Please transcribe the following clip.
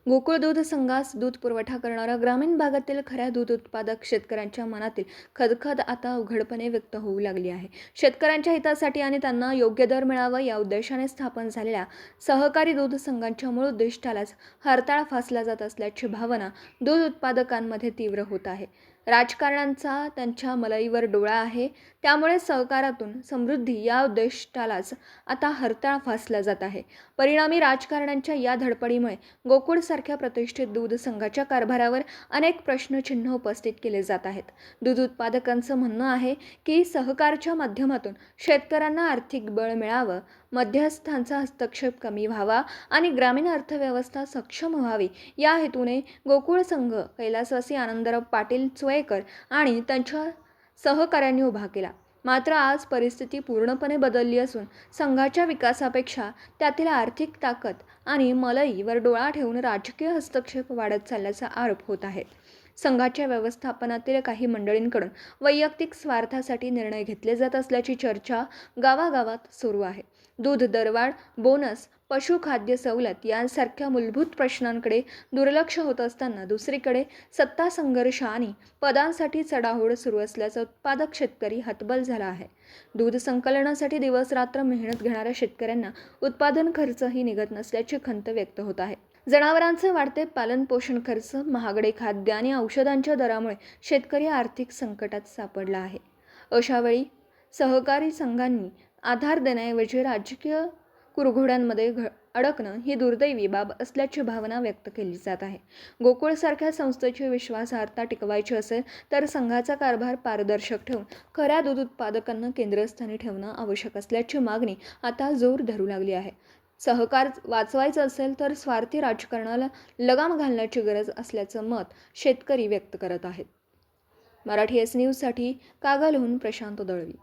गोकुळ दूध संघास दूध पुरवठा करणाऱ्या ग्रामीण भागातील खऱ्या दूध उत्पादक शेतकऱ्यांच्या मनातील खदखद आता उघडपणे व्यक्त होऊ लागली आहे. शेतकऱ्यांच्या हितासाठी आणि त्यांना योग्य दर मिळावा या उद्देशाने स्थापन झालेल्या सहकारी दूध संघांच्या मूळ उद्दिष्टालाच हरताळ फासला जात असल्याची भावना दूध उत्पादकांमध्ये तीव्र होत आहे. राजकारण्यांचा त्यांच्या मलईवर डोळा आहे, त्यामुळे सहकारातून समृद्धी या उद्दिष्टालाच आता हरताळ फासला जात आहे. परिणामी राजकारण्यांच्या या धडपडीमुळे गोकुळसारख्या प्रतिष्ठित दूध संघाच्या कारभारावर अनेक प्रश्नचिन्ह उपस्थित केले जात आहेत. दूध उत्पादकांचं म्हणणं आहे की सहकारच्या माध्यमातून शेतकऱ्यांना आर्थिक बळ मिळावं, मध्यस्थांचा हस्तक्षेप कमी व्हावा आणि ग्रामीण अर्थव्यवस्था सक्षम व्हावी या हेतूने गोकुळ संघ कैलासवासी आनंदराव पाटील चोयेकर आणि त्यांच्या सहकाऱ्यांनी उभा केला. मात्र आज परिस्थिती पूर्णपणे बदलली असून संघाच्या विकासापेक्षा त्यातील आर्थिक ताकद आणि मलईवर डोळा ठेवून राजकीय हस्तक्षेप वाढत चालल्याचा आरोप होत आहे. संघाच्या व्यवस्थापनातील काही मंडळींकडून वैयक्तिक स्वार्थासाठी निर्णय घेतले जात असल्याची चर्चा गावागावात सुरू आहे. दूध दरवाढ, बोनस, पशुखाद्य सवलत यांसारख्या मूलभूत प्रश्नांकडे दुर्लक्ष होत असताना दुसरीकडे सत्ता संघर्ष आणि पदांसाठी चढाओढ सुरू असल्याचा उत्पादक शेतकरी हतबल झाला आहे. दूध संकलनासाठी दिवस रात्र मेहनत घेणाऱ्या शेतकऱ्यांना उत्पादन खर्चही निघत नसल्याची खंत व्यक्त होत आहे. जनावरांचे वाढते पालनपोषण खर्च, महागडे खाद्य आणि औषधांच्या दरामुळे शेतकरी आर्थिक संकटात सापडला आहे. अशावेळी सहकारी संघांनी आधार देण्याऐवजी राजकीय कुरघोड्यांमध्ये अडकणं ही दुर्दैवी बाब असल्याची भावना व्यक्त केली जात आहे. गोकुळसारख्या संस्थेची विश्वासार्हता टिकवायची असेल तर संघाचा कारभार पारदर्शक ठेवून खऱ्या दूध उत्पादकांना केंद्रस्थानी ठेवणं आवश्यक असल्याची मागणी आता जोर धरू लागली आहे. सहकार वाचवायचं असेल तर स्वार्थी राजकारणाला लगाम घालण्याची गरज असल्याचं मत शेतकरी व्यक्त करत आहेत. मराठी एस न्यूजसाठी कागलहून प्रशांत दळवी.